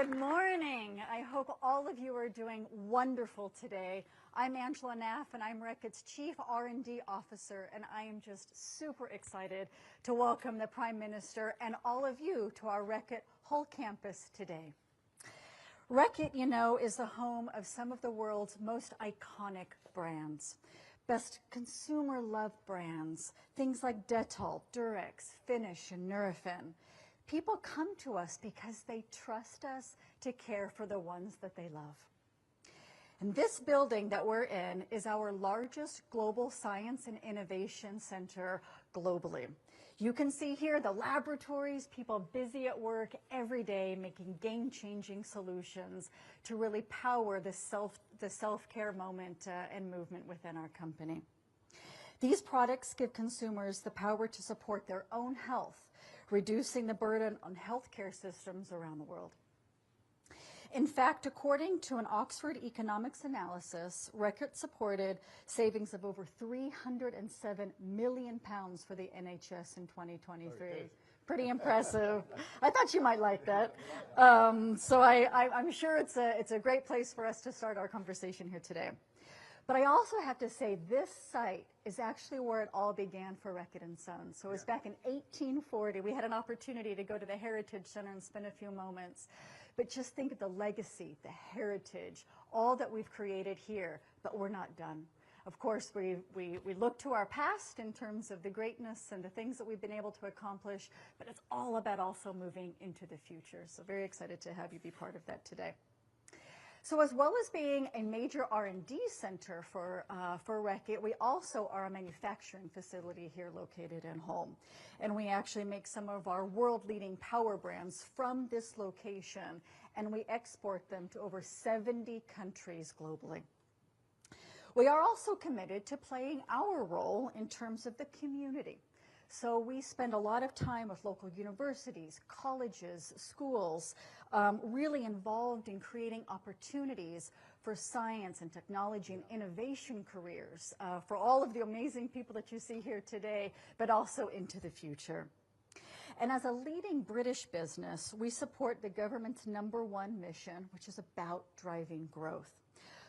Good morning. I hope all of you are doing wonderful today. I'm Angela Naff, and I'm Reckitt's Chief R&D Officer, and I am just super excited to welcome the Prime Minister and all of you to our Reckitt Hull campus today. Reckitt, you know, is the home of some of the world's most iconic brands. Best consumer-loved brands, things like Dettol, Durex, Finish, and Nurofen. People come to us because they trust us to care for the ones that they love. And this building that we're in is our largest global science and innovation center globally. You can see here the laboratories, people busy at work every day making game-changing solutions to really power the self-care moment and movement within our company. These products give consumers the power to support their own health, reducing the burden on healthcare systems around the world. In fact, according to an Oxford economics analysis, Reckitt supported savings of over £307 million for the NHS in 2023. Pretty impressive. I thought you might like that. So I'm sure it's a great place for us to start our conversation here today. But I also have to say this site is actually where it all began for Reckitt & Sons. So it was back in 1840. We had an opportunity to go to the Heritage Center and spend a few moments. But just think of the legacy, the heritage, all that we've created here, but we're not done. Of course, we look to our past in terms of the greatness and the things that we've been able to accomplish, but it's all about also moving into the future. So very excited to have you be part of that today. So as well as being a major R&D center for Reckitt, we also are a manufacturing facility here located in Hull. And we actually make some of our world-leading power brands from this location, and we export them to over 70 countries globally. We are also committed to playing our role in terms of the community. So we spend a lot of time with local universities, colleges, schools, really involved in creating opportunities for science and technology and innovation careers for all of the amazing people that you see here today, but also into the future. And as a leading British business, we support the government's #1 mission, which is about driving growth.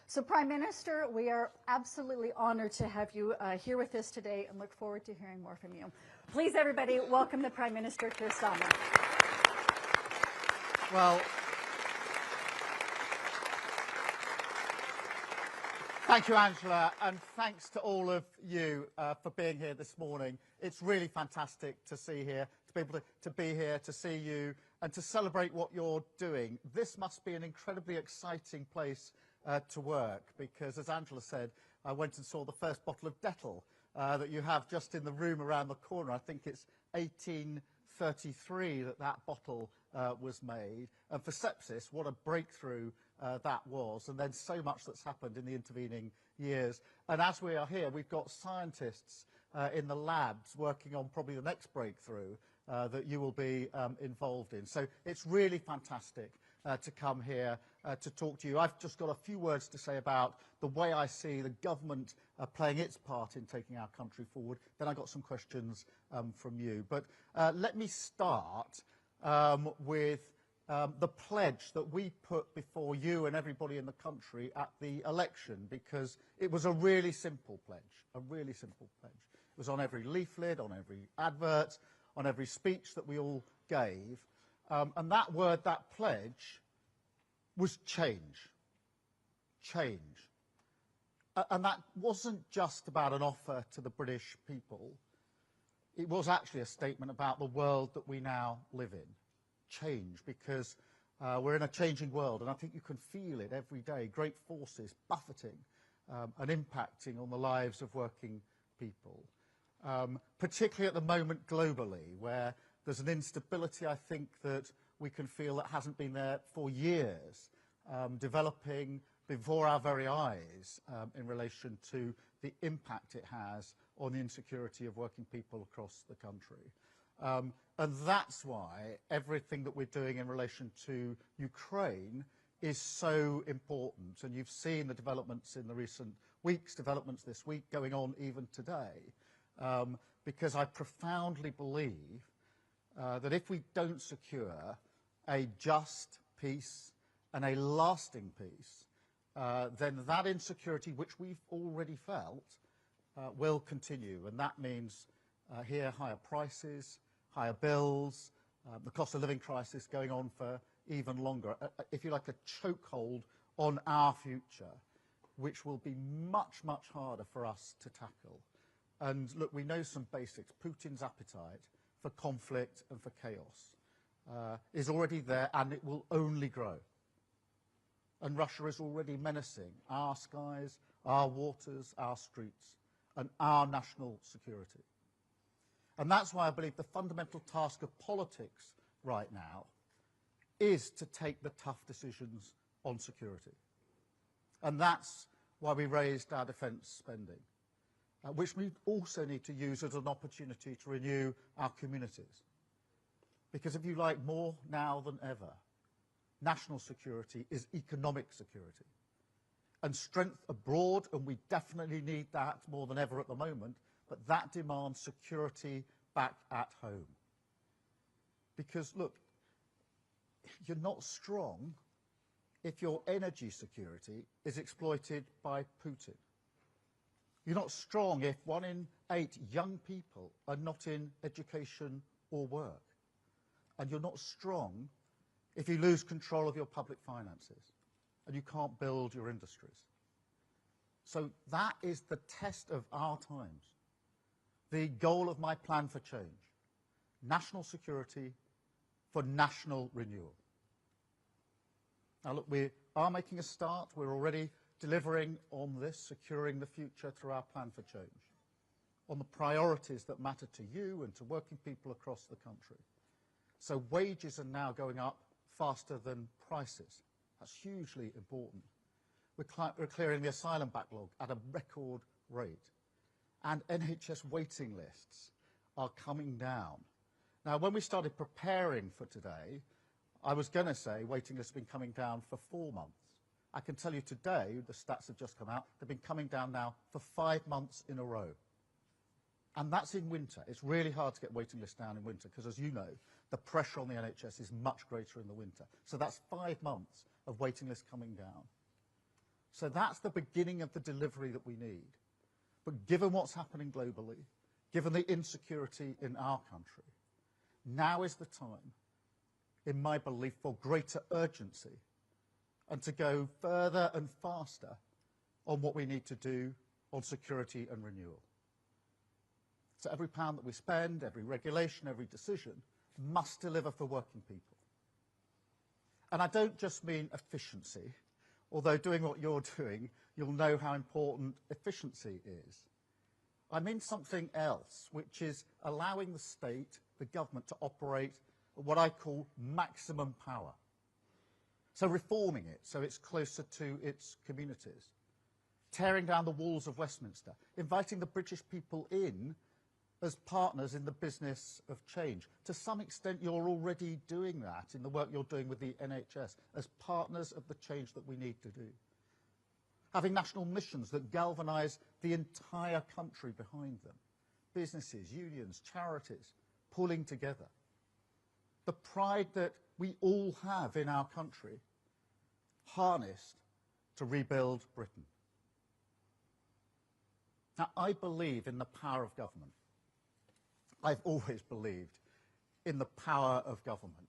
So Prime Minister, we are absolutely honored to have you here with us today and look forward to hearing more from you. Please, everybody, welcome the Prime Minister, Keir Starmer. Well, thank you, Angela, and thanks to all of you for being here this morning. It's really fantastic to see here, to be able to be here, to see you, and to celebrate what you're doing. This must be an incredibly exciting place to work, because, as Angela said, I went and saw the first bottle of Dettol that you have just in the room around the corner. I think it's 1833 that bottle was made. And for sepsis, what a breakthrough that was. And then so much that's happened in the intervening years. And as we are here, we've got scientists in the labs working on probably the next breakthrough that you will be involved in. So it's really fantastic to come here to talk to you. I've just got a few words to say about the way I see the government playing its part in taking our country forward. Then I've got some questions from you. But let me start with the pledge that we put before you and everybody in the country at the election, because it was a really simple pledge, a really simple pledge. It was on every leaflet, on every advert, on every speech that we all gave. And that word, that pledge, was change. Change. And that wasn't just about an offer to the British people. It was actually a statement about the world that we now live in. Change, because we're in a changing world, and I think you can feel it every day. Great forces buffeting and impacting on the lives of working people. Particularly at the moment globally, where there's an instability, I think, that we can feel that hasn't been there for years, developing before our very eyes in relation to the impact it has on the insecurity of working people across the country. And that's why everything that we're doing in relation to Ukraine is so important. And you've seen the developments in the recent weeks, developments this week, going on even today, because I profoundly believe that if we don't secure a just, peace and a lasting peace, then that insecurity, which we've already felt, will continue. And that means here higher prices, higher bills, the cost of living crisis going on for even longer. If you like, a chokehold on our future, which will be much, much harder for us to tackle. And look, we know some basics. Putin's appetite for conflict and for chaos is already there, and it will only grow. And Russia is already menacing our skies, our waters, our streets, and our national security. And that's why I believe the fundamental task of politics right now is to take the tough decisions on security. And that's why we raised our defence spending, which we also need to use as an opportunity to renew our communities. Because if you like, more now than ever, national security is economic security. And strength abroad, and we definitely need that more than ever at the moment, but that demands security back at home. Because, look, you're not strong if your energy security is exploited by Putin. You're not strong if 1 in 8 young people are not in education or work. And you're not strong if you lose control of your public finances and you can't build your industries. So that is the test of our times, the goal of my plan for change, national security for national renewal. Now look, we are making a start. We're already delivering on this, securing the future through our plan for change, on the priorities that matter to you and to working people across the country. So wages are now going up faster than prices. That's hugely important. We're clearing the asylum backlog at a record rate. And NHS waiting lists are coming down. Now, when we started preparing for today, I was going to say waiting lists have been coming down for 4 months. I can tell you today, the stats have just come out, they've been coming down now for 5 months in a row. And that's in winter. It's really hard to get waiting lists down in winter because, as you know, the pressure on the NHS is much greater in the winter. So that's 5 months of waiting lists coming down. So that's the beginning of the delivery that we need. But given what's happening globally, given the insecurity in our country, now is the time, in my belief, for greater urgency and to go further and faster on what we need to do on security and renewal. So every pound that we spend, every regulation, every decision must deliver for working people. And I don't just mean efficiency, although doing what you're doing, you'll know how important efficiency is. I mean something else, which is allowing the state, the government, to operate at what I call maximum power. So reforming it so it's closer to its communities, tearing down the walls of Westminster, inviting the British people in as partners in the business of change. To some extent, you're already doing that in the work you're doing with the NHS, as partners of the change that we need to do. Having national missions that galvanise the entire country behind them. Businesses, unions, charities, pulling together. The pride that we all have in our country, harnessed to rebuild Britain. Now, I believe in the power of government. I've always believed in the power of government.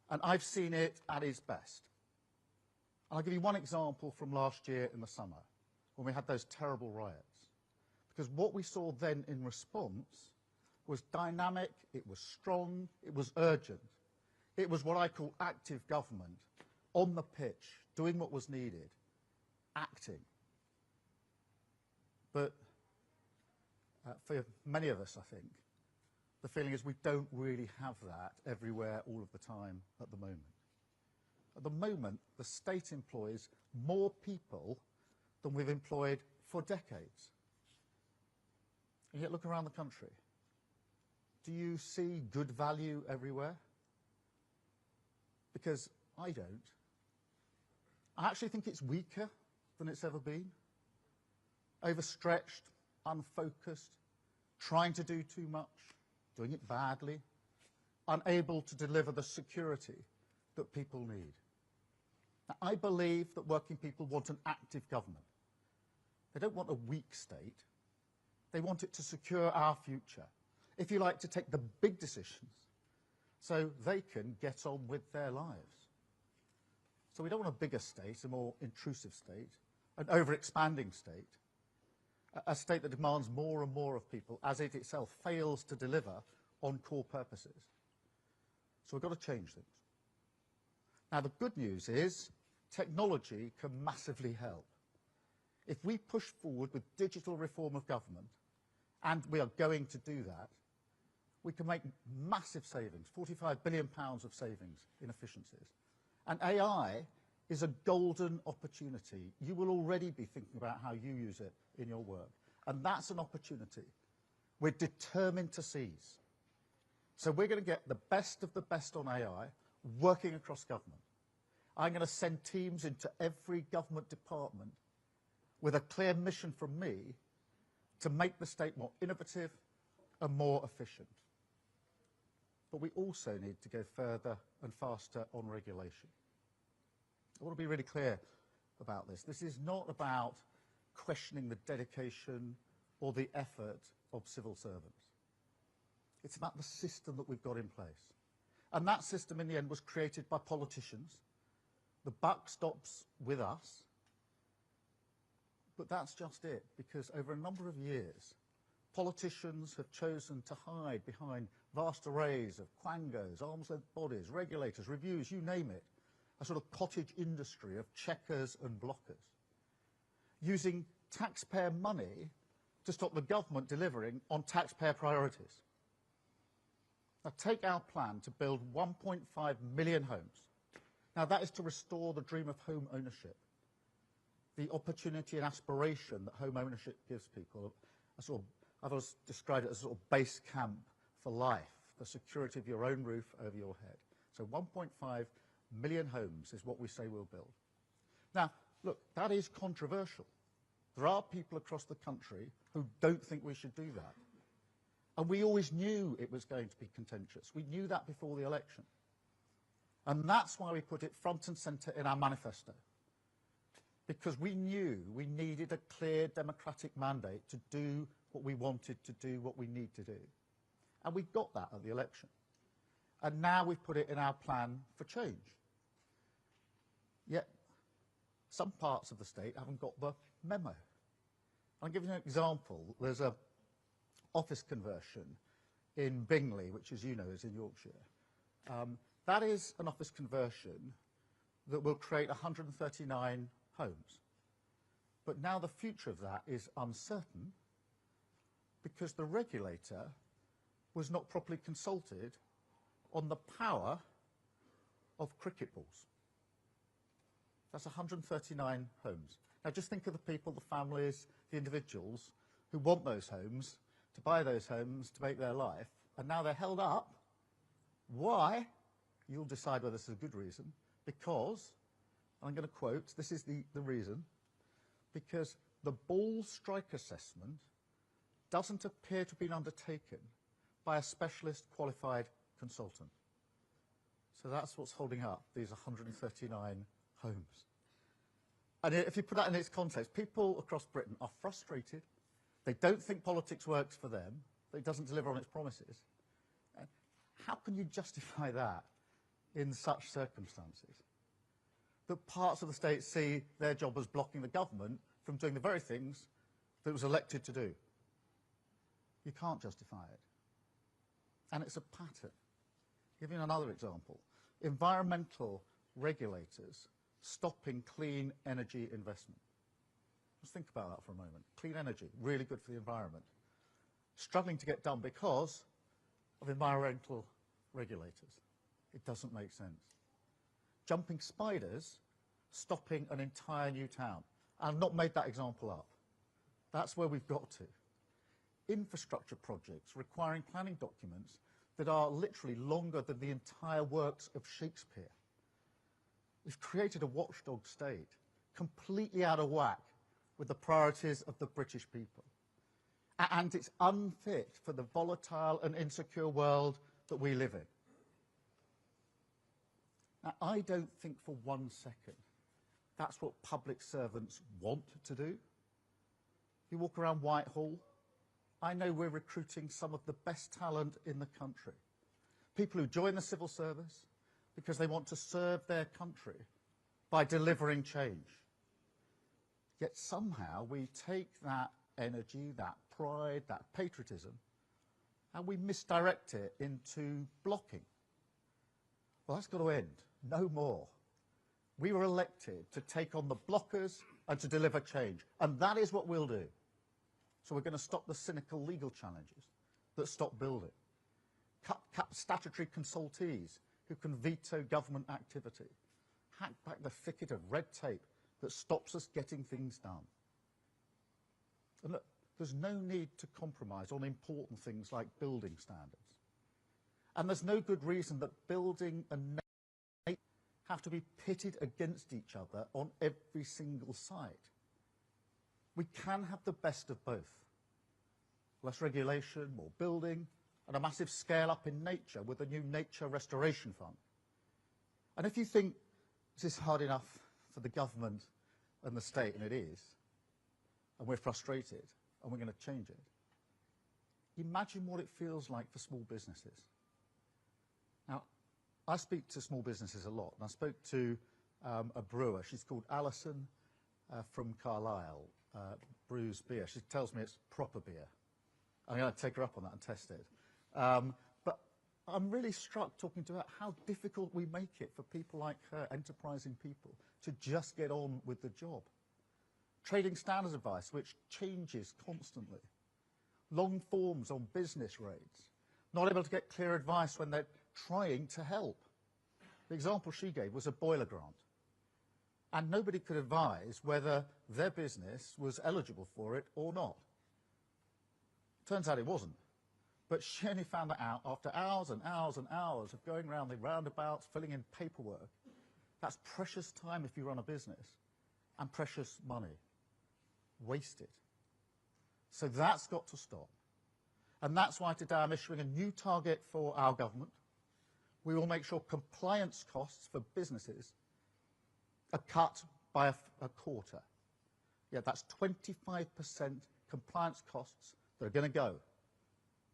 And I've seen it at its best. And I'll give you one example from last year in the summer, when we had those terrible riots. Because what we saw then in response was dynamic, it was strong, it was urgent. It was what I call active government, on the pitch, doing what was needed, acting. But for many of us, I think, the feeling is we don't really have that everywhere all of the time at the moment. At the moment, the state employs more people than we've employed for decades. And yet look around the country. Do you see good value everywhere? Because I don't. I actually think it's weaker than it's ever been. Overstretched, unfocused, trying to do too much, doing it badly, unable to deliver the security that people need. Now, I believe that working people want an active government. They don't want a weak state. They want it to secure our future. If you like, to take the big decisions so they can get on with their lives. So we don't want a bigger state, a more intrusive state, an over-expanding state, a state that demands more and more of people as it itself fails to deliver on core purposes. So we've got to change things. Now, the good news is technology can massively help. If we push forward with digital reform of government, and we are going to do that, we can make massive savings, £45 billion of savings in efficiencies. And AI is a golden opportunity. You will already be thinking about how you use it in your work. And that's an opportunity we're determined to seize. So we're going to get the best of the best on AI working across government. I'm going to send teams into every government department with a clear mission from me to make the state more innovative and more efficient. But we also need to go further and faster on regulation. I want to be really clear about this. This is not about questioning the dedication or the effort of civil servants. It's about the system that we've got in place. And that system, in the end, was created by politicians. The buck stops with us. But that's just it, because over a number of years, politicians have chosen to hide behind vast arrays of quangos, arm's-length bodies, regulators, reviews, you name it, a sort of cottage industry of checkers and blockers, using taxpayer money to stop the government delivering on taxpayer priorities. Now, take our plan to build 1.5 million homes. Now, that is to restore the dream of home ownership, the opportunity and aspiration that home ownership gives people. I've always described it as a sort of base camp for life, the security of your own roof over your head. So 1.5 million homes is what we say we'll build. Now, look, that is controversial. There are people across the country who don't think we should do that. And we always knew it was going to be contentious. We knew that before the election. And that's why we put it front and centre in our manifesto. Because we knew we needed a clear democratic mandate to do what we wanted to do, what we need to do. And we got that at the election. And now we've put it in our plan for change. Yet some parts of the state haven't got the memo. I'll give you an example. There's an office conversion in Bingley, which, as you know, is in Yorkshire. That is an office conversion that will create 139 homes. But now the future of that is uncertain because the regulator was not properly consulted on the power of cricket balls. That's 139 homes. Now just think of the people, the families, the individuals who want those homes, to buy those homes, to make their life, and now they're held up. Why? You'll decide whether this is a good reason. Because, I'm going to quote, this is the reason, because the ball strike assessment doesn't appear to have been undertaken by a specialist qualified consultant. So that's what's holding up these 139 homes. And if you put that in its context, people across Britain are frustrated. They don't think politics works for them. That it doesn't deliver on its promises. How can you justify that in such circumstances? That parts of the state see their job as blocking the government from doing the very things that it was elected to do. You can't justify it. And it's a pattern. I'll give you another example. Environmental regulators stopping clean energy investment. Let's think about that for a moment. Clean energy, really good for the environment. Struggling to get done because of environmental regulators. It doesn't make sense. Jumping spiders, stopping an entire new town. I've not made that example up. That's where we've got to. Infrastructure projects requiring planning documents that are literally longer than the entire works of Shakespeare. We've created a watchdog state, completely out of whack with the priorities of the British people. And it's unfit for the volatile and insecure world that we live in. Now, I don't think for 1 second that's what public servants want to do. You walk around Whitehall, I know we're recruiting some of the best talent in the country. People who join the civil service because they want to serve their country by delivering change. Yet somehow we take that energy, that pride, that patriotism, and we misdirect it into blocking. Well, that's got to end. No more. We were elected to take on the blockers and to deliver change, and that is what we'll do. So we're going to stop the cynical legal challenges that stop building, cut statutory consultees who can veto government activity, hack back the thicket of red tape that stops us getting things done. And look, there's no need to compromise on important things like building standards. And there's no good reason that building and nature have to be pitted against each other on every single site. We can have the best of both. Less regulation, more building, and a massive scale up in nature with a new nature restoration fund. And if you think this is hard enough for the government and the state, and it is, and we're frustrated, and we're going to change it, imagine what it feels like for small businesses. Now, I speak to small businesses a lot, and I spoke to a brewer. She's called Alison from Carlisle, brews beer. She tells me it's proper beer. I'm going to take her up on that and test it. But I'm really struck talking to her how difficult we make it for people like her, enterprising people, to just get on with the job. Trading standards advice, which changes constantly. Long forms on business rates. Not able to get clear advice when they're trying to help. The example she gave was a boiler grant. And nobody could advise whether their business was eligible for it or not. Turns out it wasn't. But she only found that out after hours and hours and hours of going around the roundabouts, filling in paperwork. That's precious time if you run a business, and precious money. Wasted. So that's got to stop. And that's why today I'm issuing a new target for our government. We will make sure compliance costs for businesses are cut by a quarter. Yeah, that's 25% compliance costs that are going to go,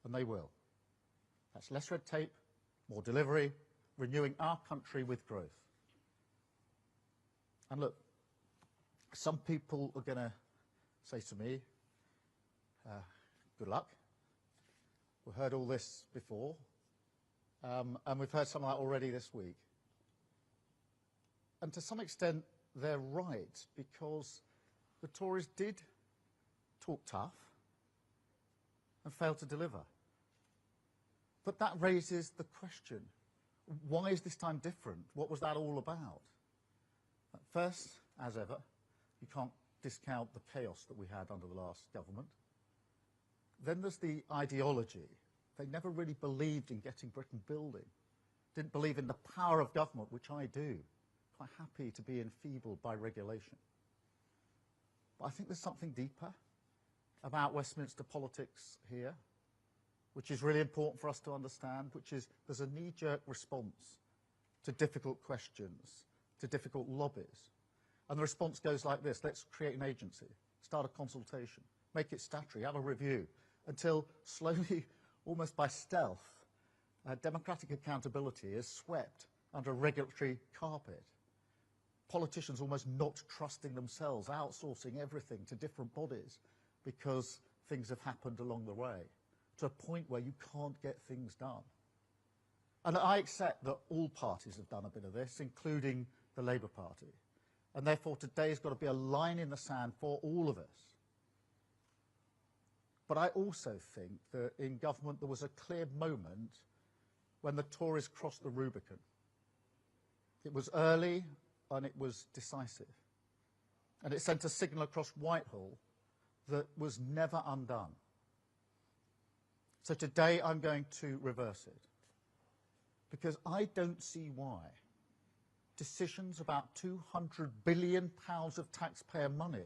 and they will. That's less red tape, more delivery, renewing our country with growth. And look, some people are going to say to me, good luck. We've heard all this before, and we've heard some of that already this week. And to some extent, they're right, because the Tories did talk tough and failed to deliver. But that raises the question, why is this time different? What was that all about? First, as ever, you can't discount the chaos that we had under the last government. Then there's the ideology. They never really believed in getting Britain building. Didn't believe in the power of government, which I do. Quite happy to be enfeebled by regulation. But I think there's something deeper about Westminster politics here, which is really important for us to understand, which is there's a knee-jerk response to difficult questions, to difficult lobbies. And the response goes like this: let's create an agency, start a consultation, make it statutory, have a review, until slowly, almost by stealth, democratic accountability is swept under a regulatory carpet. Politicians almost not trusting themselves, outsourcing everything to different bodies because things have happened along the way, to a point where you can't get things done. And I accept that all parties have done a bit of this, including the Labour Party. And therefore today's got to be a line in the sand for all of us. But I also think that in government there was a clear moment when the Tories crossed the Rubicon. It was early and it was decisive. And it sent a signal across Whitehall that was never undone. So today I'm going to reverse it, because I don't see why decisions about £200 billion of taxpayer money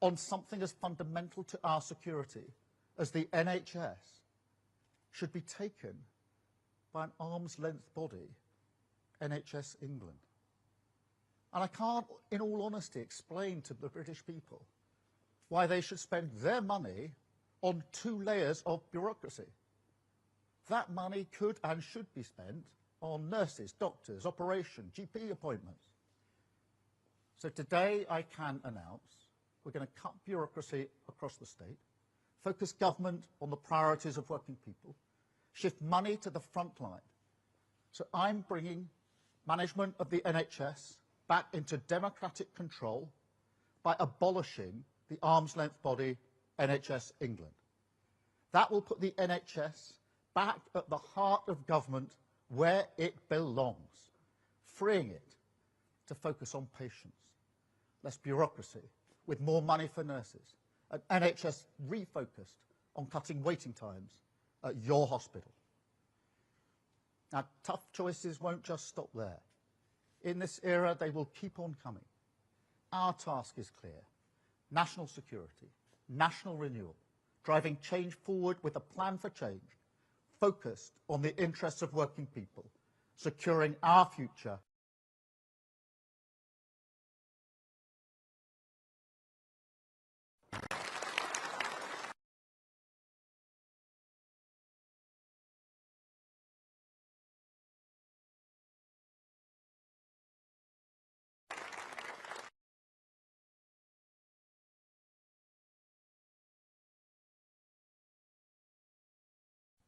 on something as fundamental to our security as the NHS should be taken by an arm's length body NHS England. And I can't, in all honesty, explain to the British people why they should spend their money on 2 layers of bureaucracy. That money could and should be spent on nurses, doctors, operation, GP appointments. So today I can announce we're going to cut bureaucracy across the state, focus government on the priorities of working people, shift money to the front line. So I'm bringing management of the NHS back into democratic control by abolishing the arm's-length body NHS England. That will put the NHS back at the heart of government where it belongs, freeing it to focus on patients, less bureaucracy, with more money for nurses, an NHS refocused on cutting waiting times at your hospital. Now, tough choices won't just stop there. In this era, they will keep on coming. Our task is clear: national security, national renewal, driving change forward with a plan for change, focused on the interests of working people, securing our future.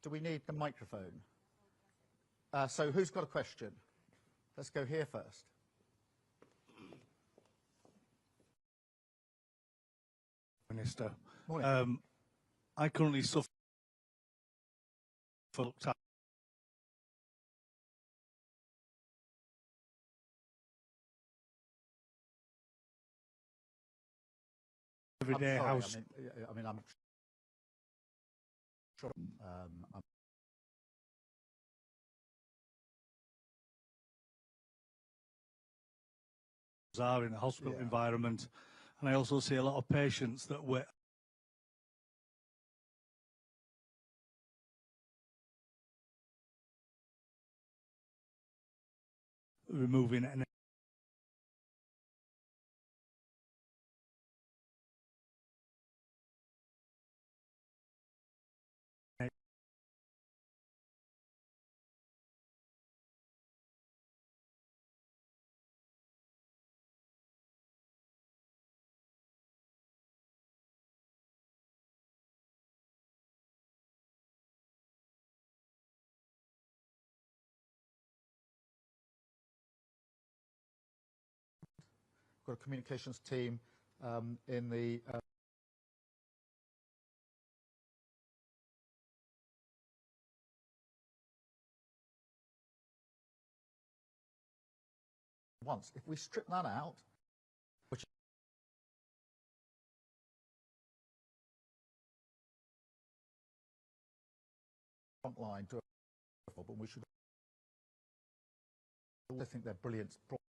Do we need a microphone? So who's got a question? Let's go here first. Minister, Morning. I currently suffer for looked at every I'm day sorry, house. I'm sure. Are in a hospital environment, and I also see a lot of patients that were removing an got a communications team in the once. If we strip that out, which front line to a problem, we should. I think they're brilliant problems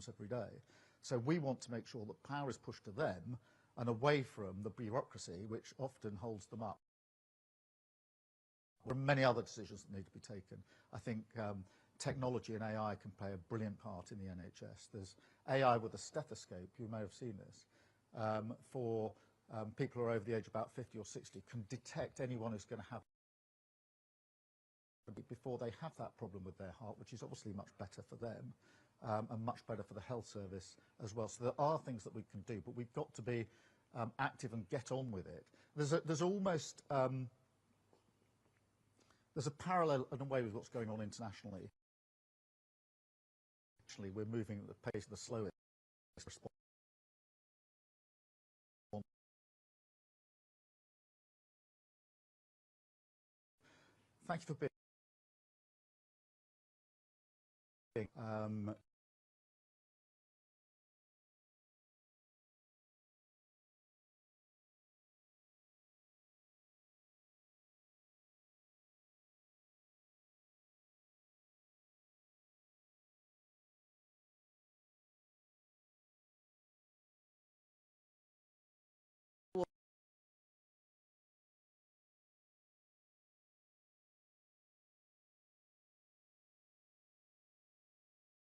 every day. So we want to make sure that power is pushed to them and away from the bureaucracy, which often holds them up. There are many other decisions that need to be taken. I think technology and AI can play a brilliant part in the NHS. There's AI with a stethoscope, you may have seen this, for people who are over the age of about 50 or 60, can detect anyone who's going to have before they have that problem with their heart, which is obviously much better for them and much better for the health service as well. So there are things that we can do, but we've got to be active and get on with it. There's almost there's a parallel in a way with what's going on internationally. Actually, we're moving at the pace of the slowest response. Thank you for being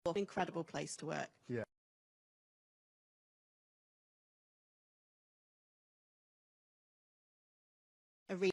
An incredible place to work. Yeah. A re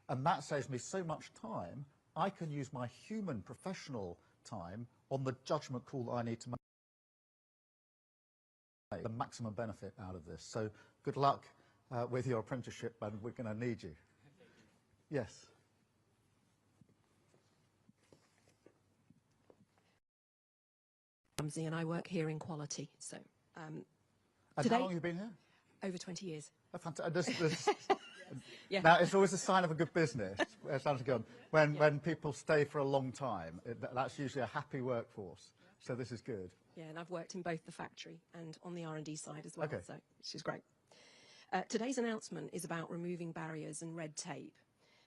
And that saves me so much time. I can use my human professional time on the judgment call that I need to make the maximum benefit out of this. So good luck with your apprenticeship, and we're going to need you. Yes. And I work here in quality. So And today, how long have you been here? over 20 years. Oh, fantastic. Yeah. Now, it's always a sign of a good business, when people stay for a long time. That's usually a happy workforce. So this is good. Yeah, and I've worked in both the factory and on the R&D side as well, Okay. so which is great. Today's announcement is about removing barriers and red tape.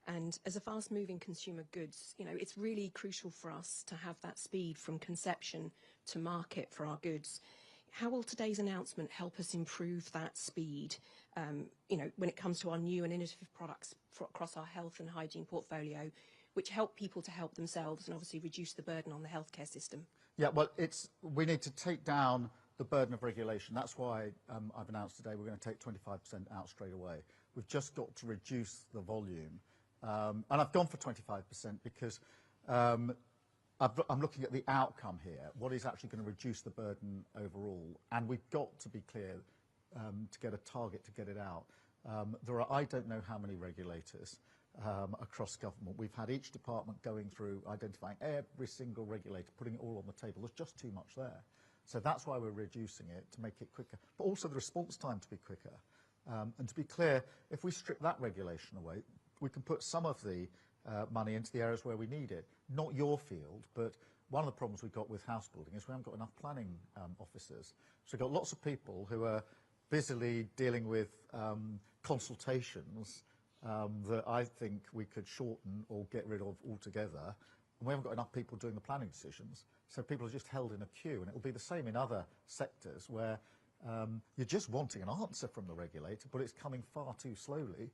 And as a fast-moving consumer goods, you know, it's really crucial for us to have that speed from conception to market for our goods. How will today's announcement help us improve that speed, when it comes to our new and innovative products across our health and hygiene portfolio, which help people to help themselves and obviously reduce the burden on the healthcare system? Yeah, well, we need to take down the burden of regulation. That's why I've announced today we're going to take 25% out straight away. We've just got to reduce the volume. And I've gone for 25% because I'm looking at the outcome here, what is actually going to reduce the burden overall. And we've got to be clear to get a target to get it out. There are, I don't know how many regulators across government. We've had each department going through, identifying every single regulator, putting it all on the table. There's just too much there. So that's why we're reducing it, to make it quicker. But also the response time to be quicker. And to be clear, if we strip that regulation away, we can put some of the money into the areas where we need it. Not your field, but one of the problems we've got with house building is we haven't got enough planning officers. So we've got lots of people who are busily dealing with consultations that I think we could shorten or get rid of altogether. And we haven't got enough people doing the planning decisions. So people are just held in a queue. And it will be the same in other sectors where you're just wanting an answer from the regulator, but it's coming far too slowly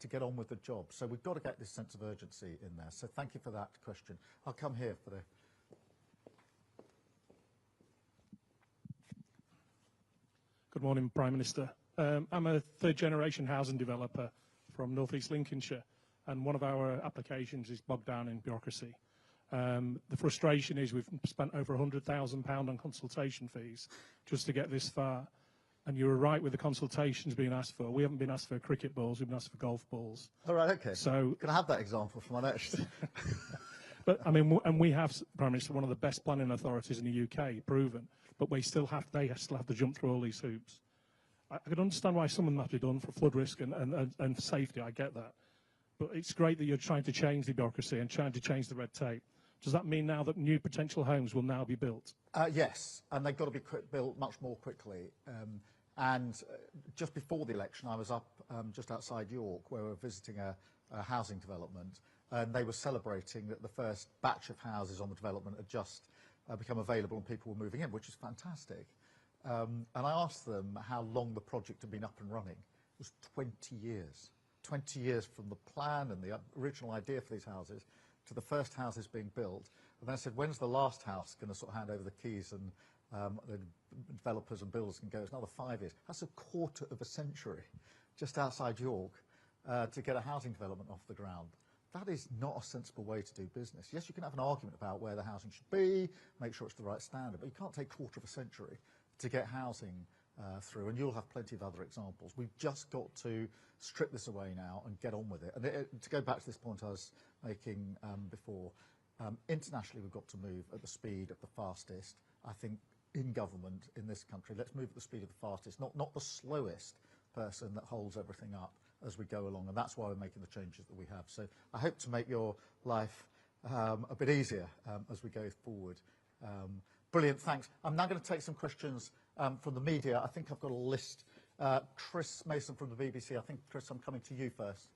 to get on with the job. So we've got to get this sense of urgency in there. So thank you for that question. I'll come here for the... Good morning, Prime Minister. I'm a third-generation housing developer from North East Lincolnshire, and one of our applications is bogged down in bureaucracy. The frustration is we've spent over £100,000 on consultation fees just to get this far. And you were right with the consultations being asked for. We haven't been asked for cricket balls, we've been asked for golf balls. All right, okay. So, can I have that example for my next? But, I mean, and we have, Prime Minister, one of the best planning authorities in the UK, proven, but they still have to jump through all these hoops. I can understand why some of them have to be done for flood risk and safety, I get that. But it's great that you're trying to change the bureaucracy and trying to change the red tape. Does that mean now that new potential homes will now be built? Yes, and they've got to be built much more quickly. Just before the election, I was up just outside York, where we were visiting a housing development, and they were celebrating that the first batch of houses on the development had just become available and people were moving in, which is fantastic. And I asked them how long the project had been up and running. It was 20 years. 20 years from the plan and the original idea for these houses to the first houses being built. And then I said, when's the last house going to sort of hand over the keys and the developers and builders can go? It's another 5 years. That's a quarter of a century just outside York to get a housing development off the ground. That is not a sensible way to do business. Yes, you can have an argument about where the housing should be, make sure it's the right standard, but you can't take a quarter of a century to get housing through, and you'll have plenty of other examples. We've just got to strip this away now and get on with it. And to go back to this point I was making before, internationally we've got to move at the speed of the fastest. I think in government in this country, let's move at the speed of the fastest, not the slowest person that holds everything up as we go along, and that's why we're making the changes that we have. So I hope to make your life a bit easier as we go forward. Brilliant, thanks. I'm now going to take some questions from the media. I think I've got a list. Chris Mason from the BBC. I think, Chris, I'm coming to you first.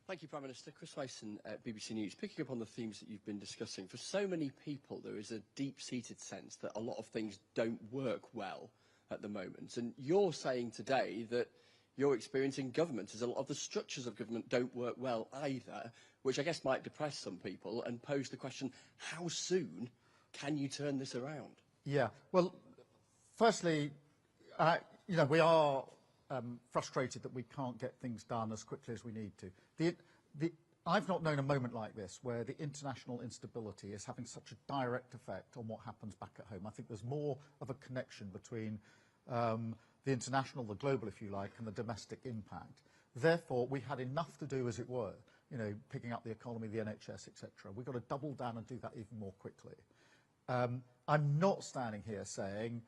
Thank you, Prime Minister. Chris Mason at BBC News. Picking up on the themes that you've been discussing, for so many people there is a deep-seated sense that a lot of things don't work well at the moment. And you're saying today that your experience in government is a lot of the structures of government don't work well either, which I guess might depress some people and pose the question, how soon can you turn this around? Yeah, well, firstly, we are frustrated that we can't get things done as quickly as we need to. I've not known a moment like this where the international instability is having such a direct effect on what happens back at home. I think there's more of a connection between the international, the global, if you like, and the domestic impact. Therefore, we had enough to do, as it were, picking up the economy, the NHS, etc. We've got to double down and do that even more quickly. I'm not standing here saying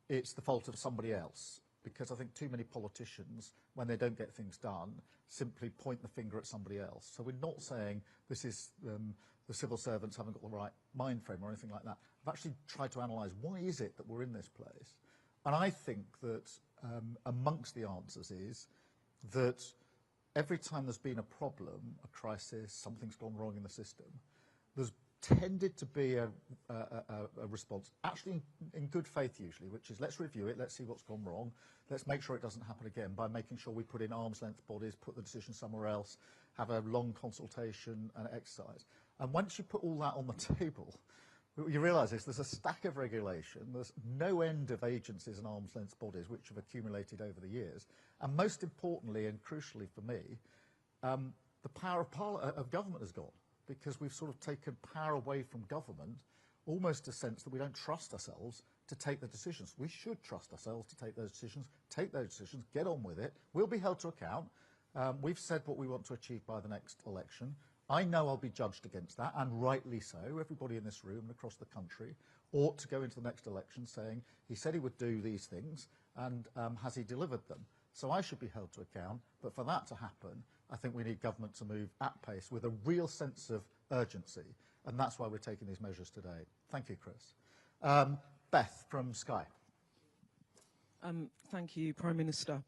it's the fault of somebody else, because I think too many politicians, when they don't get things done, simply point the finger at somebody else. So we're not saying this is the civil servants haven't got the right mind frame or anything like that. I've actually tried to analyse why is it that we're in this place. And I think that amongst the answers is that every time there's been a problem, a crisis, something's gone wrong in the system, there's tended to be a response, actually in good faith usually, which is let's review it, let's see what's gone wrong, let's make sure it doesn't happen again by making sure we put in arm's length bodies, put the decision somewhere else, have a long consultation and exercise. And once you put all that on the table, what you realise is there's a stack of regulation, there's no end of agencies and arm's length bodies which have accumulated over the years, and most importantly and crucially for me, the power of government has gone, because we've sort of taken power away from government, almost a sense that we don't trust ourselves to take the decisions. We should trust ourselves to take those decisions, get on with it. We'll be held to account. We've said what we want to achieve by the next election. I know I'll be judged against that, and rightly so. Everybody in this room and across the country ought to go into the next election saying he said he would do these things, and has he delivered them? So I should be held to account, but for that to happen, I think we need government to move at pace with a real sense of urgency, and that's why we're taking these measures today. Thank you, Chris. Beth from Sky. Thank you, Prime Minister.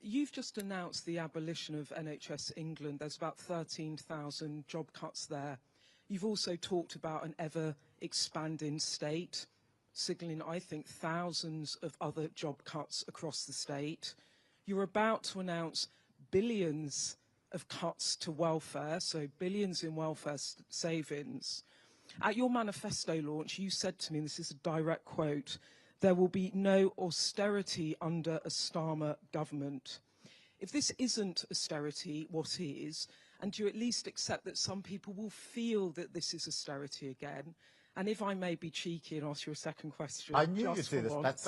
You've just announced the abolition of NHS England. There's about 13,000 job cuts there. You've also talked about an ever-expanding state, signalling, I think, thousands of other job cuts across the state. You're about to announce billions of cuts to welfare, so billions in welfare savings. At your manifesto launch, you said to me, and this is a direct quote, "There will be no austerity under a Starmer government." If this isn't austerity, what is? And do you at least accept that some people will feel that this is austerity again? And if I may be cheeky and ask you a second question. I knew you'd do this, Beth.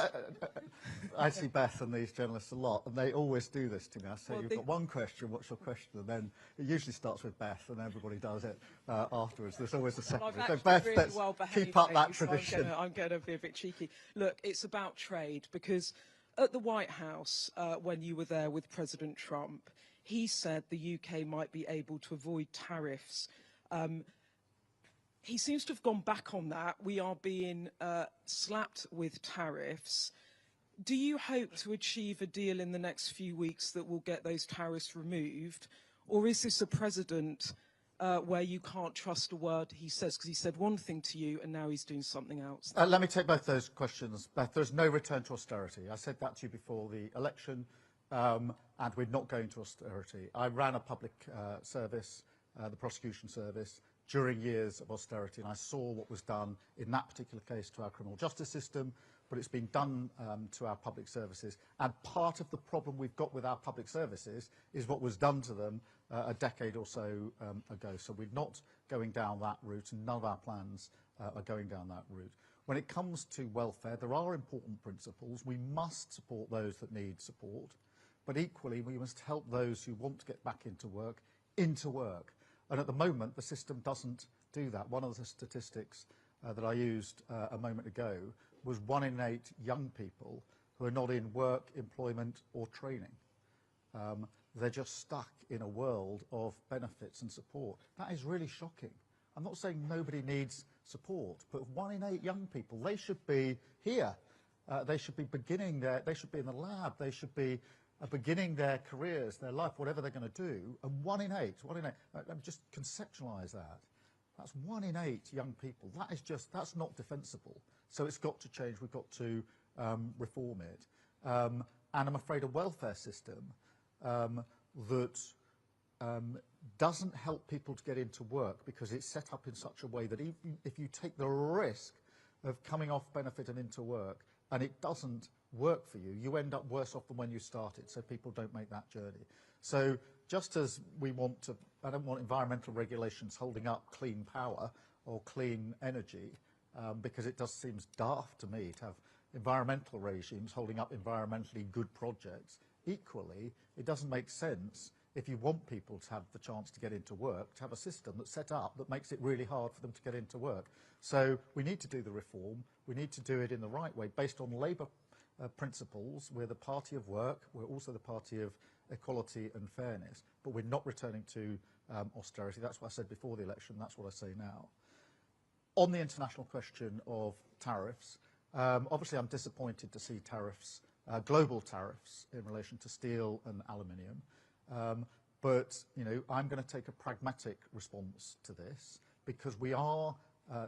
I see Beth and these journalists a lot, and they always do this to me. I say, well, you've got one question, what's your question? And then it usually starts with Beth, and everybody does it afterwards. There's always a second. Well, so Beth, really let's keep up that tradition. So I'm going to be a bit cheeky. Look, it's about trade, because at the White House, when you were there with President Trump, he said the UK might be able to avoid tariffs. He seems to have gone back on that. We are being slapped with tariffs. Do you hope to achieve a deal in the next few weeks that will get those tariffs removed? Or is this a president where you can't trust a word he says? Because he said one thing to you and now he's doing something else. Let me take both those questions. Beth, there's no return to austerity. I said that to you before the election, and we're not going to austerity. I ran a public service, the prosecution service, during years of austerity, and I saw what was done in that particular case to our criminal justice system, but it's been done to our public services. And part of the problem we've got with our public services is what was done to them a decade or so ago. So we're not going down that route, and none of our plans are going down that route. When it comes to welfare, there are important principles. We must support those that need support, but equally we must help those who want to get back into work. And at the moment, the system doesn't do that. One of the statistics that I used a moment ago was 1 in 8 young people who are not in work, employment or training. They're just stuck in a world of benefits and support. That is really shocking. I'm not saying nobody needs support, but 1 in 8 young people, they should be here. They should be beginning they should be in the lab, they should be beginning their careers, their life, whatever they're going to do, and 1 in 8, just conceptualise that. That's 1 in 8 young people. That's not defensible. So it's got to change. We've got to reform it. And I'm afraid a welfare system that doesn't help people to get into work because it's set up in such a way that even if you take the risk of coming off benefit and into work, and it doesn't work for you, you end up worse off than when you started, so people don't make that journey. So just as we want to, I don't want environmental regulations holding up clean power or clean energy, because it just seems daft to me to have environmental regimes holding up environmentally good projects. Equally, it doesn't make sense if you want people to have the chance to get into work, to have a system that's set up that makes it really hard for them to get into work. So we need to do the reform. We need to do it in the right way, based on Labour principles. We're the party of work. We're also the party of equality and fairness. But we're not returning to austerity. That's what I said before the election. That's what I say now. On the international question of tariffs, obviously I'm disappointed to see tariffs, global tariffs, in relation to steel and aluminium. But I'm going to take a pragmatic response to this, because we are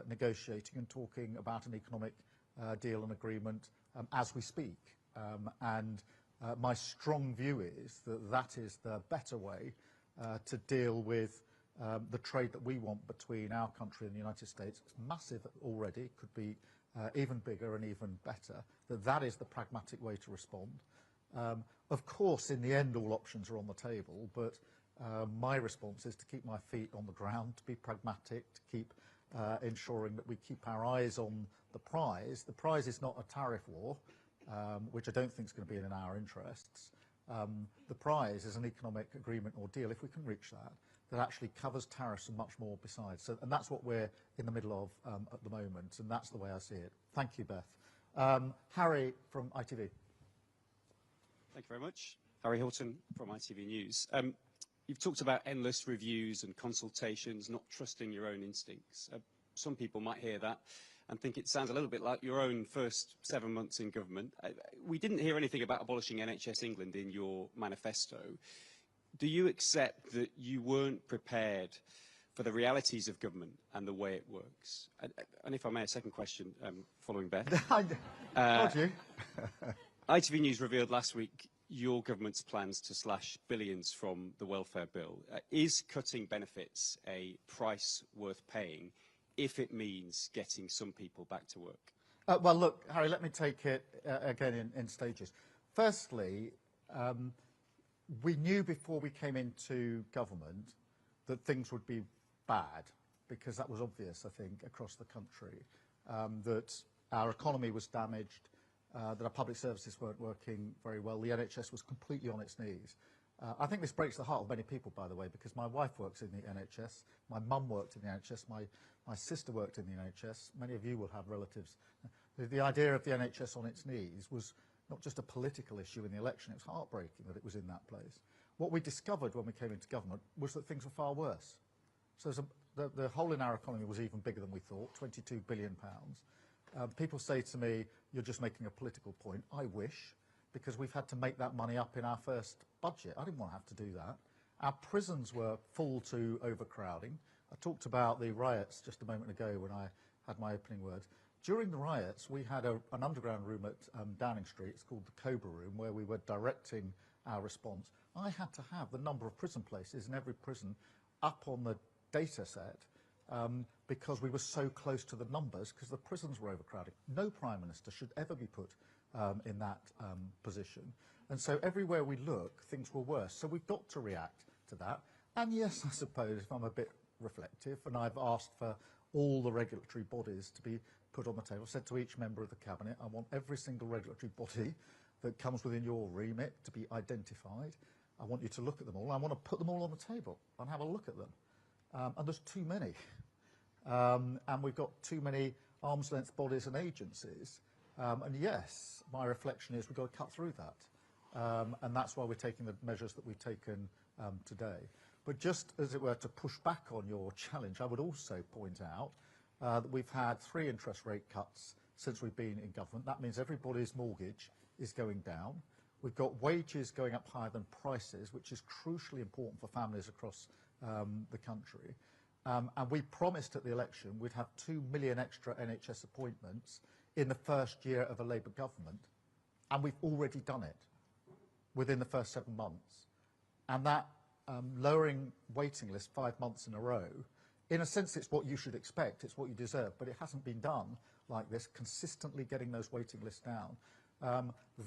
negotiating and talking about an economic deal and agreement as we speak. My strong view is that that is the better way to deal with the trade that we want between our country and the United States. It's massive already, could be even bigger and even better, that is the pragmatic way to respond. Of course, in the end, all options are on the table, but my response is to keep my feet on the ground, to be pragmatic, to keep ensuring that we keep our eyes on the prize. The prize is not a tariff war, which I don't think is going to be in our interests. The prize is an economic agreement or deal, if we can reach that, that actually covers tariffs and much more besides. So, and that's what we're in the middle of at the moment, and that's the way I see it. Thank you, Beth. Harry from ITV. Thank you very much. Harry Hilton from ITV News. You've talked about endless reviews and consultations, not trusting your own instincts. Some people might hear that and think it sounds a little bit like your own first 7 months in government. We didn't hear anything about abolishing NHS England in your manifesto. Do you accept that you weren't prepared for the realities of government and the way it works? And if I may, a second question following Beth. Told you. ITV News revealed last week your government's plans to slash billions from the welfare bill. Is cutting benefits a price worth paying if it means getting some people back to work? Well, look, Harry, let me take it again in stages. Firstly, we knew before we came into government that things would be bad, because that was obvious, I think, across the country, that our economy was damaged, that our public services weren't working very well. The NHS was completely on its knees. I think this breaks the heart of many people, by the way, because my wife works in the NHS, my mum worked in the NHS, my sister worked in the NHS, many of you will have relatives. The idea of the NHS on its knees was not just a political issue in the election, it was heartbreaking that it was in that place. What we discovered when we came into government was that things were far worse. So the hole in our economy was even bigger than we thought, £22 billion. People say to me, you're just making a political point. I wish, because we've had to make that money up in our first budget. I didn't want to have to do that. Our prisons were full to overcrowding. I talked about the riots just a moment ago when I had my opening words. During the riots, we had an underground room at Downing Street. It's called the Cobra Room, where we were directing our response. I had to have the number of prison places in every prison up on the data set because we were so close to the numbers, because the prisons were overcrowded. No Prime Minister should ever be put in that position. And so everywhere we look, things were worse. So we've got to react to that. And yes, I suppose, if I'm a bit reflective, and I've asked for all the regulatory bodies to be put on the table, said to each member of the Cabinet, I want every single regulatory body that comes within your remit to be identified. I want you to look at them all. I want to put them all on the table and have a look at them. And there's too many. And we've got too many arm's length bodies and agencies. And yes, my reflection is we've got to cut through that. And that's why we're taking the measures that we've taken today. But just as it were to push back on your challenge, I would also point out that we've had 3 interest rate cuts since we've been in government. That means everybody's mortgage is going down. We've got wages going up higher than prices, which is crucially important for families across the country. And we promised at the election we'd have 2 million extra NHS appointments in the first year of a Labour government. And we've already done it within the first 7 months. And that lowering waiting list 5 months in a row, in a sense, it's what you should expect, it's what you deserve, but it hasn't been done like this, consistently getting those waiting lists down.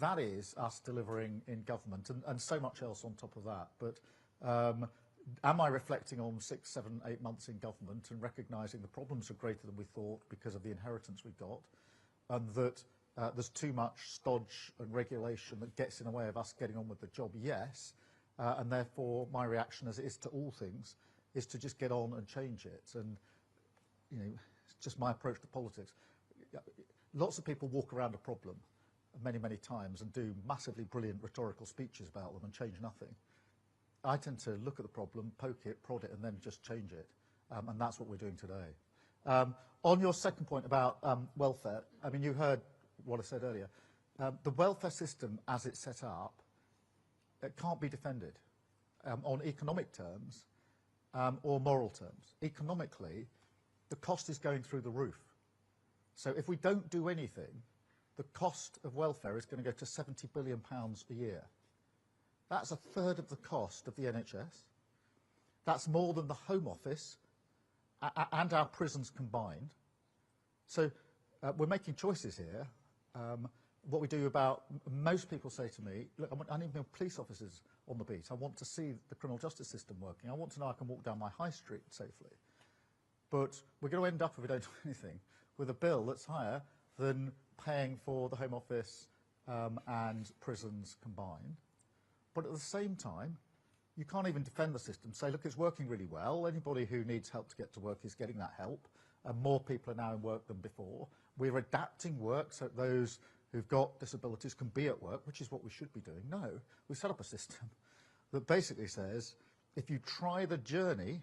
That is us delivering in government, and so much else on top of that. But am I reflecting on 6, 7, 8 months in government and recognising the problems are greater than we thought because of the inheritance we got, and that there's too much stodge and regulation that gets in the way of us getting on with the job? Yes. And therefore, my reaction, as it is to all things, is to just get on and change it. And, you know, it's just my approach to politics. Lots of people walk around a problem many, many times and do massively brilliant rhetorical speeches about them and change nothing. I tend to look at the problem, poke it, prod it, and then just change it. And that's what we're doing today. On your second point about welfare, I mean, you heard what I said earlier. The welfare system, as it's set up, it can't be defended on economic terms or moral terms. Economically, the cost is going through the roof. So if we don't do anything, the cost of welfare is going to go to £70 billion a year. That's a third of the cost of the NHS. That's more than the Home Office and our prisons combined. So we're making choices here. What we do about, most people say to me, look, I need more police officers on the beat. I want to see the criminal justice system working. I want to know I can walk down my high street safely. But we're going to end up, if we don't do anything, with a bill that's higher than paying for the Home Office and prisons combined. But at the same time, you can't even defend the system. Say, look, it's working really well. Anybody who needs help to get to work is getting that help. And more people are now in work than before. We're adapting work so that those who've got disabilities can be at work, which is what we should be doing. No, we set up a system that basically says, if you try the journey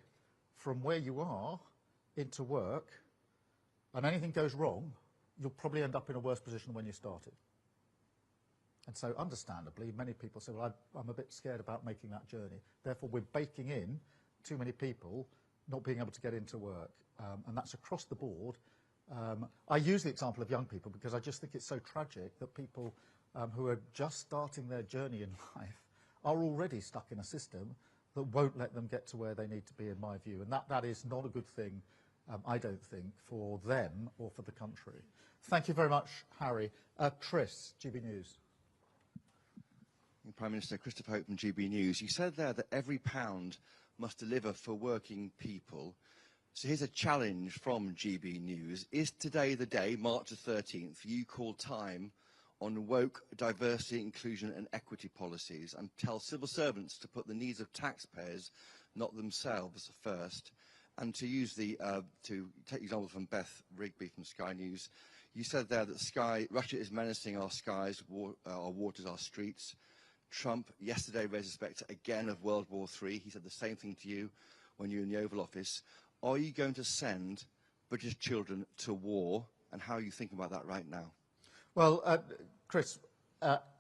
from where you are into work and anything goes wrong, you'll probably end up in a worse position than when you started. And so, understandably, many people say, well, I'm a bit scared about making that journey. Therefore, we're baking in too many people not being able to get into work. And that's across the board. I use the example of young people because I just think it's so tragic that people who are just starting their journey in life are already stuck in a system that won't let them get to where they need to be, in my view. And that is not a good thing, I don't think, for them or for the country. Thank you very much, Harry. Chris, GB News. Prime Minister, Christopher Hope from GB News. You said there that every pound must deliver for working people. So here's a challenge from GB News. Is today the day, March the 13th, you call time on woke diversity, inclusion and equity policies and tell civil servants to put the needs of taxpayers, not themselves, first? And to use to take example from Beth Rigby from Sky News, you said there that Russia is menacing our skies, our waters, our streets. Trump yesterday raised the spectre again of World War III. He said the same thing to you when you were in the Oval Office. Are you going to send British children to war, and how are you thinking about that right now? Well, Chris,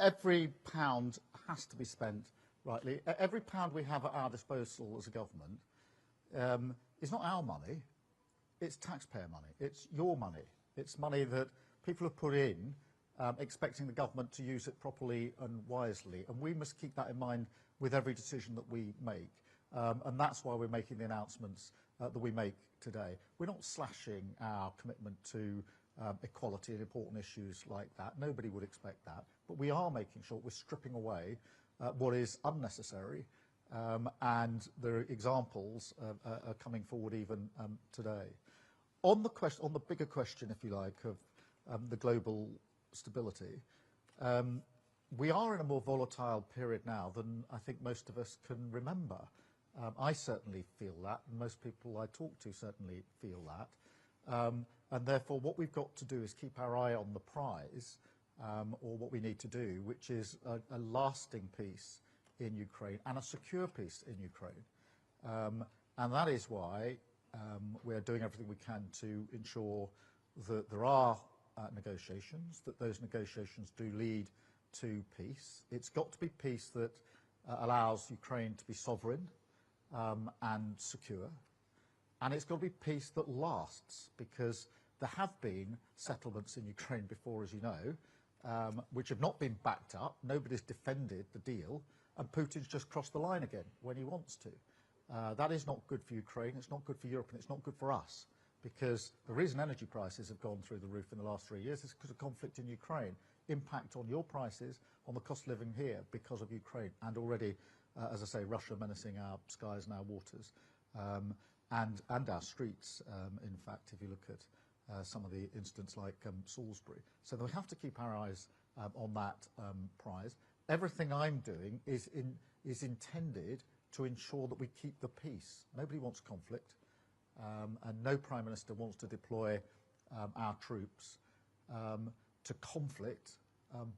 every pound has to be spent rightly. Every pound we have at our disposal as a government is not our money, it's taxpayer money, it's your money. It's money that people have put in expecting the government to use it properly and wisely. And we must keep that in mind with every decision that we make. And that's why we're making the announcements that we make today. We're not slashing our commitment to equality and important issues like that. Nobody would expect that. But we are making sure we're stripping away what is unnecessary. And there are examples are coming forward even today. On the bigger question, if you like, of the global stability, we are in a more volatile period now than I think most of us can remember. I certainly feel that, and most people I talk to certainly feel that. And therefore, what we've got to do is keep our eye on the prize, or what we need to do, which is a lasting peace in Ukraine and a secure peace in Ukraine. And that is why we're doing everything we can to ensure that there are negotiations, that those negotiations do lead to peace. It's got to be peace that allows Ukraine to be sovereign and secure. And it's got to be peace that lasts, because there have been settlements in Ukraine before, as you know, which have not been backed up. Nobody's defended the deal, and Putin's just crossed the line again when he wants to. That is not good for Ukraine, it's not good for Europe, and it's not good for us, because the reason energy prices have gone through the roof in the last 3 years is because of conflict in Ukraine. Impact on your prices, on the cost of living here because of Ukraine, and already, as I say, Russia menacing our skies and our waters, and our streets, in fact, if you look at some of the incidents like Salisbury. So we have to keep our eyes on that prize. Everything I'm doing is intended to ensure that we keep the peace. Nobody wants conflict. And no Prime Minister wants to deploy our troops to conflict,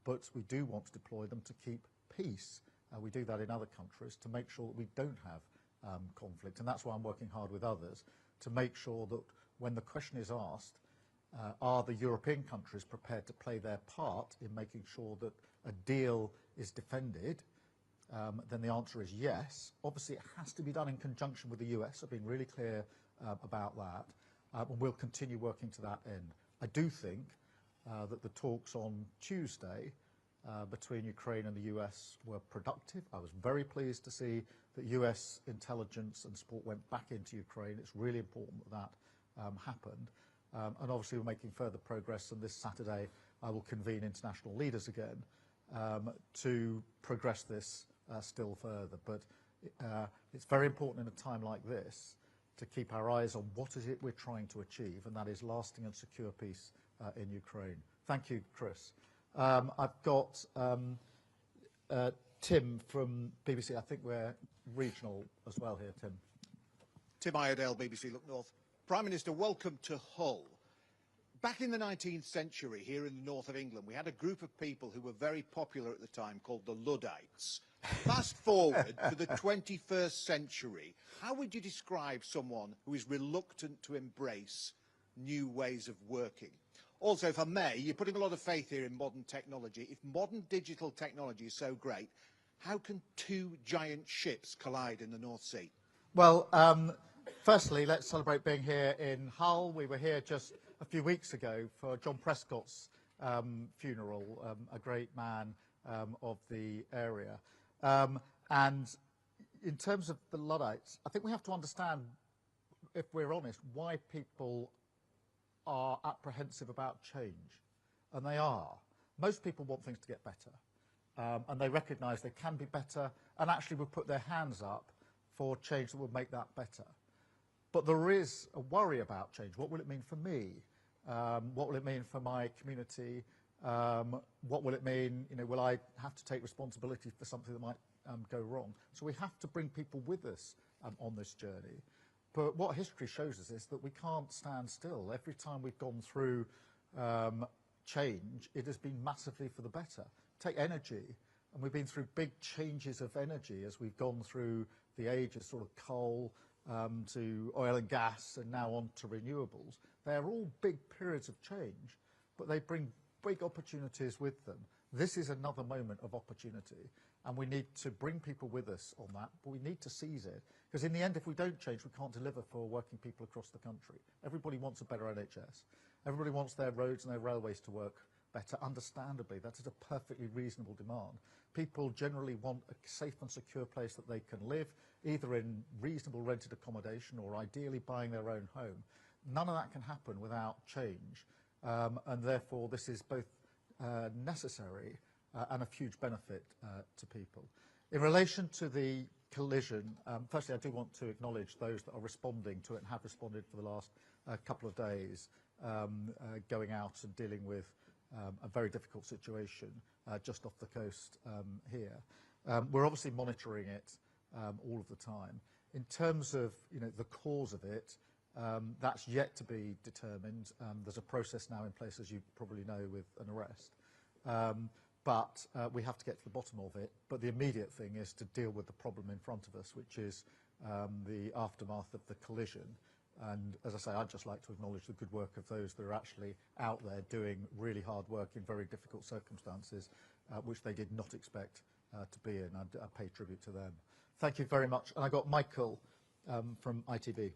but we do want to deploy them to keep peace. We do that in other countries to make sure that we don't have conflict, and that's why I'm working hard with others to make sure that when the question is asked, are the European countries prepared to play their part in making sure that a deal is defended, then the answer is yes. Obviously, it has to be done in conjunction with the US. I've been really clear about that. and we'll continue working to that end. I do think that the talks on Tuesday between Ukraine and the US were productive. I was very pleased to see that US intelligence and support went back into Ukraine. It's really important that that happened. And obviously we're making further progress, and this Saturday I will convene international leaders again to progress this still further. But it's very important in a time like this to keep our eyes on what is it we're trying to achieve, and that is lasting and secure peace in Ukraine. Thank you, Chris. I've got Tim from BBC. I think we're regional as well here, Tim. Tim Iredale, BBC Look North. Prime Minister, welcome to Hull. Back in the 19th century, here in the north of England, we had a group of people who were very popular at the time called the Luddites. Fast forward to the 21st century, how would you describe someone who is reluctant to embrace new ways of working? Also, if I may, you're putting a lot of faith here in modern technology. If modern digital technology is so great, how can two giant ships collide in the North Sea? Well, firstly, let's celebrate being here in Hull. We were here just a few weeks ago for John Prescott's funeral, a great man of the area. And in terms of the Luddites, I think we have to understand, if we're honest, why people are apprehensive about change. And they are. Most people want things to get better. And they recognise they can be better, and actually will put their hands up for change that will make that better. But there is a worry about change. What will it mean for me? What will it mean for my community? What will it mean, will I have to take responsibility for something that might go wrong? So we have to bring people with us on this journey. But what history shows us is that we can't stand still. Every time we've gone through change, it has been massively for the better. Take energy, and we've been through big changes of energy as we've gone through the age of sort of coal to oil and gas, and now on to renewables. They're all big periods of change, but they bring big opportunities with them. This is another moment of opportunity, and we need to bring people with us on that, but we need to seize it, because in the end, if we don't change, we can't deliver for working people across the country. Everybody wants a better NHS. Everybody wants their roads and their railways to work better. Understandably, that is a perfectly reasonable demand. People generally want a safe and secure place that they can live, either in reasonable rented accommodation or ideally buying their own home. None of that can happen without change, and therefore this is both necessary and of huge benefit to people. In relation to the collision, firstly I do want to acknowledge those that are responding to it and have responded for the last couple of days, going out and dealing with a very difficult situation just off the coast here. We're obviously monitoring it all of the time. In terms of the cause of it, that's yet to be determined. There's a process now in place, as you probably know, with an arrest. But we have to get to the bottom of it. But the immediate thing is to deal with the problem in front of us, which is the aftermath of the collision. And as I say, I'd just like to acknowledge the good work of those that are actually out there doing really hard work in very difficult circumstances, which they did not expect to be in. I pay tribute to them. Thank you very much. And I got Michael from ITV.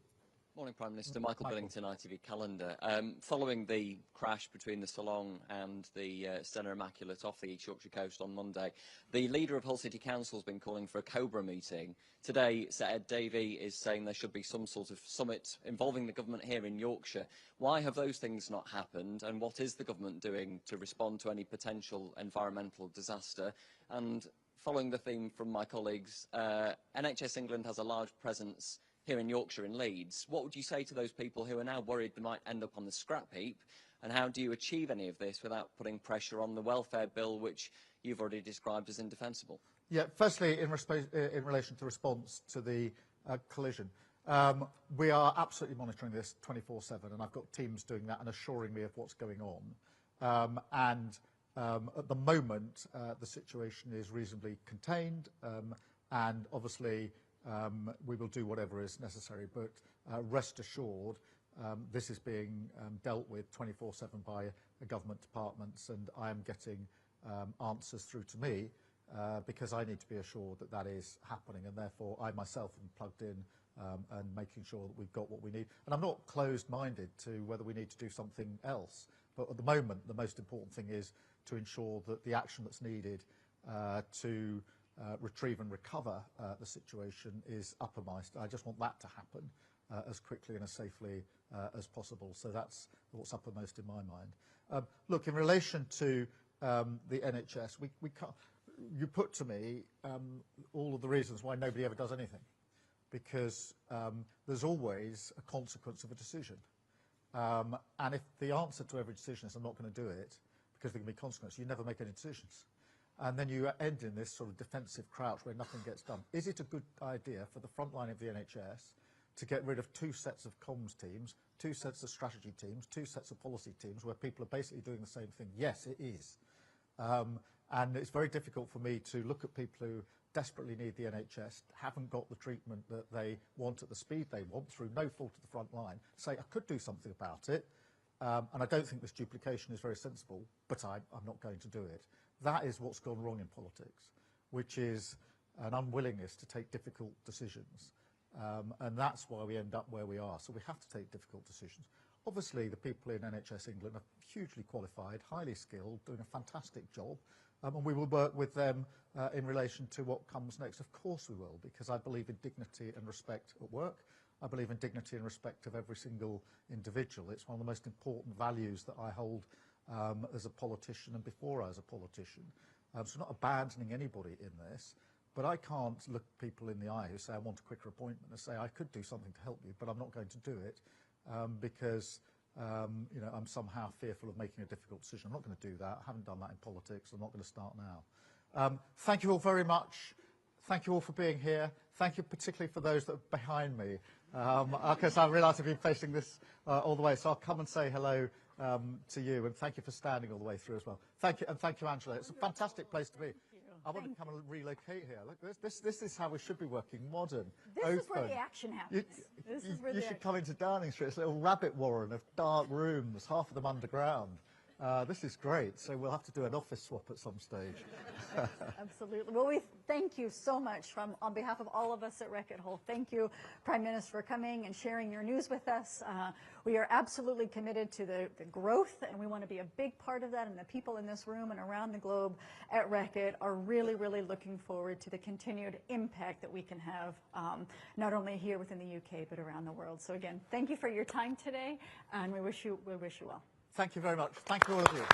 Morning, Prime Minister. Michael Billington, ITV Calendar. Following the crash between the Salon and the Stena Immaculate off the East Yorkshire coast on Monday, the leader of Hull City Council has been calling for a COBRA meeting. Today, Sir Ed Davey is saying there should be some sort of summit involving the government here in Yorkshire. Why have those things not happened, and what is the government doing to respond to any potential environmental disaster? And following the theme from my colleagues, NHS England has a large presence here in Yorkshire, in Leeds. What would you say to those people who are now worried they might end up on the scrap heap? And how do you achieve any of this without putting pressure on the welfare bill, which you've already described as indefensible? Yeah, firstly, in relation to response to the collision, we are absolutely monitoring this 24/7, and I've got teams doing that and assuring me of what's going on. At the moment, the situation is reasonably contained, and obviously we will do whatever is necessary, but rest assured this is being dealt with 24/7 by government departments, and I am getting answers through to me because I need to be assured that that is happening, and therefore I myself am plugged in and making sure that we've got what we need. And I'm not closed-minded to whether we need to do something else. But at the moment, the most important thing is to ensure that the action that's needed to retrieve and recover the situation is uppermost. I just want that to happen as quickly and as safely as possible. So that's what's uppermost in my mind. Look, in relation to the NHS, we can't, you put to me all of the reasons why nobody ever does anything, because there's always a consequence of a decision. And if the answer to every decision is I'm not going to do it because there can be consequences, you never make any decisions. And then you end in this sort of defensive crouch where nothing gets done. Is it a good idea for the front line of the NHS to get rid of 2 sets of comms teams, 2 sets of strategy teams, 2 sets of policy teams where people are basically doing the same thing? Yes, it is. And it's very difficult for me to look at people who desperately need the NHS, haven't got the treatment that they want at the speed they want through no fault of the front line, say I could do something about it, and I don't think this duplication is very sensible, but I'm not going to do it. That is what's gone wrong in politics, which is an unwillingness to take difficult decisions, and that's why we end up where we are. So we have to take difficult decisions. Obviously, the people in NHS England are hugely qualified, highly skilled, doing a fantastic job, and we will work with them in relation to what comes next. Of course we will, because I believe in dignity and respect at work. I believe in dignity and respect of every single individual. It's one of the most important values that I hold as a politician and before I was a politician. So not abandoning anybody in this, but I can't look people in the eye who say I want a quicker appointment and say I could do something to help you, but I'm not going to do it because you know, I'm somehow fearful of making a difficult decision. I'm not going to do that. I haven't done that in politics. I'm not going to start now. Thank you all very much. Thank you all for being here. Thank you particularly for those that are behind me, because I realise I've been facing this all the way. So I'll come and say hello to you, and thank you for standing all the way through as well. Thank you, and thank you, Angela. It's a fantastic place to be. I want to come and relocate here. Look, this is how we should be working, modern, open. This is where the action happens. You should come into Downing Street. It's a little rabbit warren of dark rooms, half of them underground. This is great, so we'll have to do an office swap at some stage. Absolutely. Well, we thank you so much on behalf of all of us at Overhaul. Thank you, Prime Minister, for coming and sharing your news with us. We are absolutely committed to the growth, and we want to be a big part of that, and the people in this room and around the globe at Reckitt are really, really looking forward to the continued impact that we can have, not only here within the UK, but around the world. So again, thank you for your time today, and we wish you well. Thank you very much. Thank you all of you.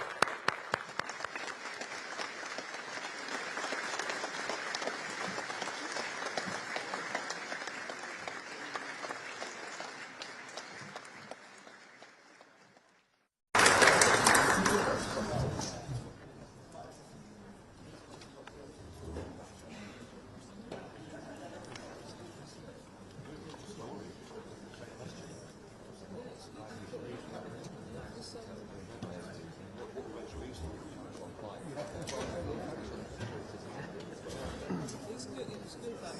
It's good that